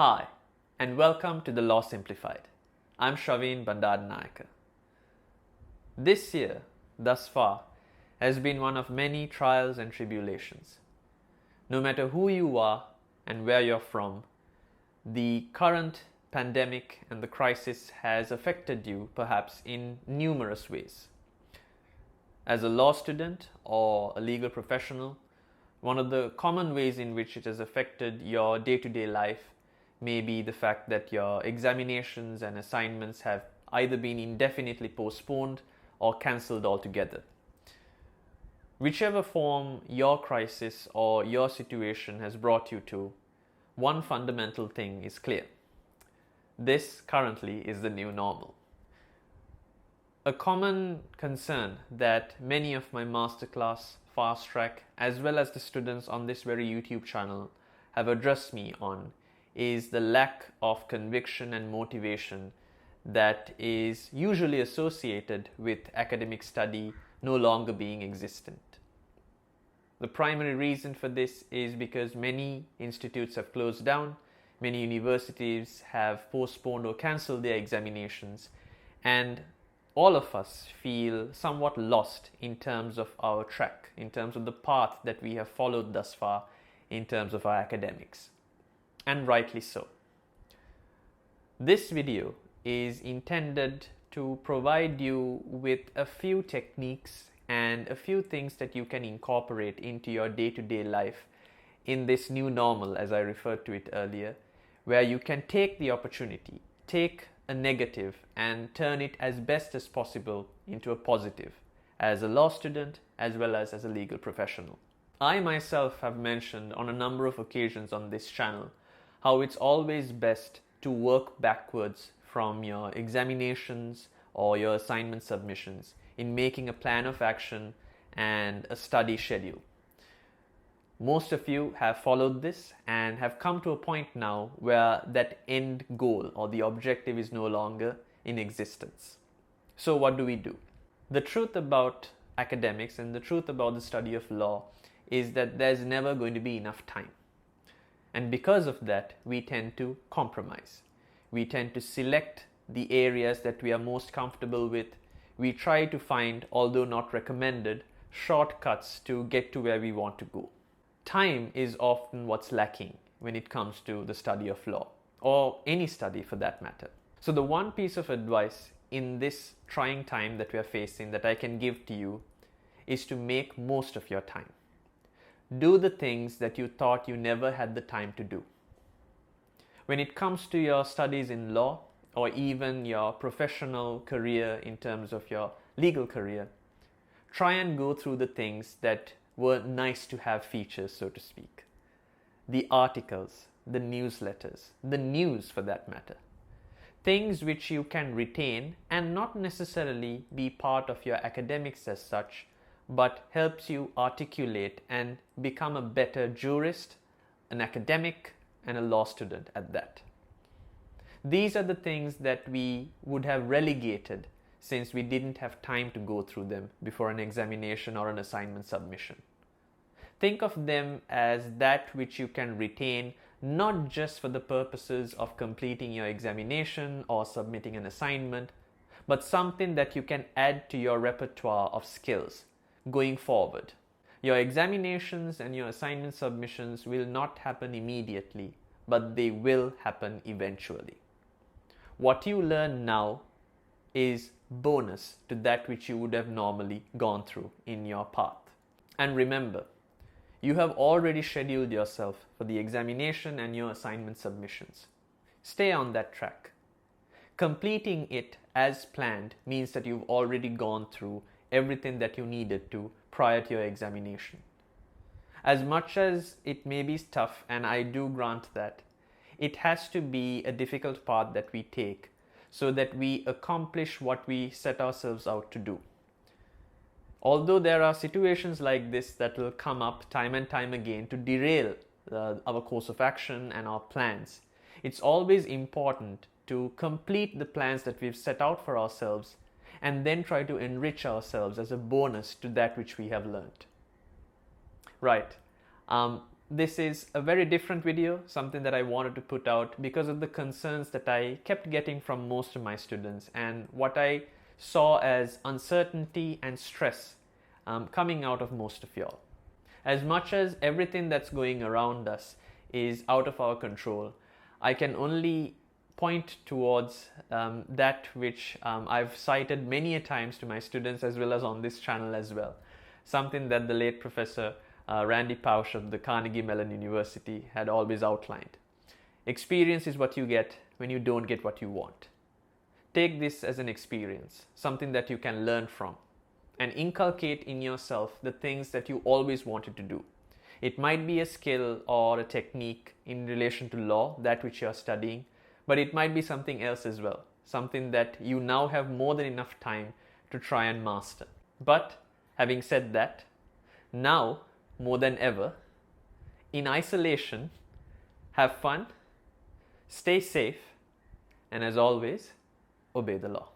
Hi, and welcome to the Law Simplified. I'm Shaveen Bandaranayake. This year, thus far, has been one of many trials and tribulations. No matter who you are and where you're from, the current pandemic and the crisis has affected you perhaps in numerous ways. As a law student or a legal professional, one of the common ways in which it has affected your day-to-day life may be the fact that your examinations and assignments have either been indefinitely postponed or cancelled altogether. Whichever form your crisis or your situation has brought you to, one fundamental thing is clear. This currently is the new normal. A common concern that many of my masterclass, fast track, as well as the students on this very YouTube channel have addressed me on is the lack of conviction and motivation that is usually associated with academic study no longer being existent. The primary reason for this is because many institutes have closed down, many universities have postponed or cancelled their examinations, and all of us feel somewhat lost in terms of our track, in terms of the path that we have followed thus far in terms of our academics. And rightly so. This video is intended to provide you with a few techniques and a few things that you can incorporate into your day-to-day life in this new normal, as I referred to it earlier, where you can take the opportunity, take a negative and turn it as best as possible into a positive as a law student as well as a legal professional. I myself have mentioned on a number of occasions on this channel how it's always best to work backwards from your examinations or your assignment submissions in making a plan of action and a study schedule. Most of you have followed this and have come to a point now where that end goal or the objective is no longer in existence. So what do we do? The truth about academics and the truth about the study of law is that there's never going to be enough time. And because of that, we tend to compromise. We tend to select the areas that we are most comfortable with. We try to find, although not recommended, shortcuts to get to where we want to go. Time is often what's lacking when it comes to the study of law, or any study for that matter. So the one piece of advice in this trying time that we are facing that I can give to you is to make most of your time. Do the things that you thought you never had the time to do. When it comes to your studies in law, or even your professional career in terms of your legal career, try and go through the things that were nice to have features, so to speak. The articles, the newsletters, the news for that matter. Things which you can retain and not necessarily be part of your academics as such, but helps you articulate and become a better jurist, an academic, and a law student at that. These are the things that we would have relegated since we didn't have time to go through them before an examination or an assignment submission. Think of them as that which you can retain not just for the purposes of completing your examination or submitting an assignment, but something that you can add to your repertoire of skills going forward. Your examinations and your assignment submissions will not happen immediately, but they will happen eventually. What you learn now is bonus to that which you would have normally gone through in your path. And remember, you have already scheduled yourself for the examination and your assignment submissions. Stay on that track. Completing it as planned means that you've already gone through everything that you needed to prior to your examination. As much as it may be tough, and I do grant that, it has to be a difficult path that we take so that we accomplish what we set ourselves out to do. Although there are situations like this that will come up time and time again to derail our course of action and our plans, it's always important to complete the plans that we've set out for ourselves and then try to enrich ourselves as a bonus to that which we have learned. Right. this is a very different video, something that I wanted to put out because of the concerns that I kept getting from most of my students and what I saw as uncertainty and stress coming out of most of y'all. As much as everything that's going around us is out of our control, I can only point towards that which I've cited many a times to my students as well as on this channel as well. Something that the late Professor Randy Pausch of the Carnegie Mellon University had always outlined. Experience is what you get when you don't get what you want. Take this as an experience, something that you can learn from, and inculcate in yourself the things that you always wanted to do. It might be a skill or a technique in relation to law, that which you are studying, but it might be something else as well, something that you now have more than enough time to try and master. But having said that, now more than ever, in isolation, have fun, stay safe, and as always, obey the law.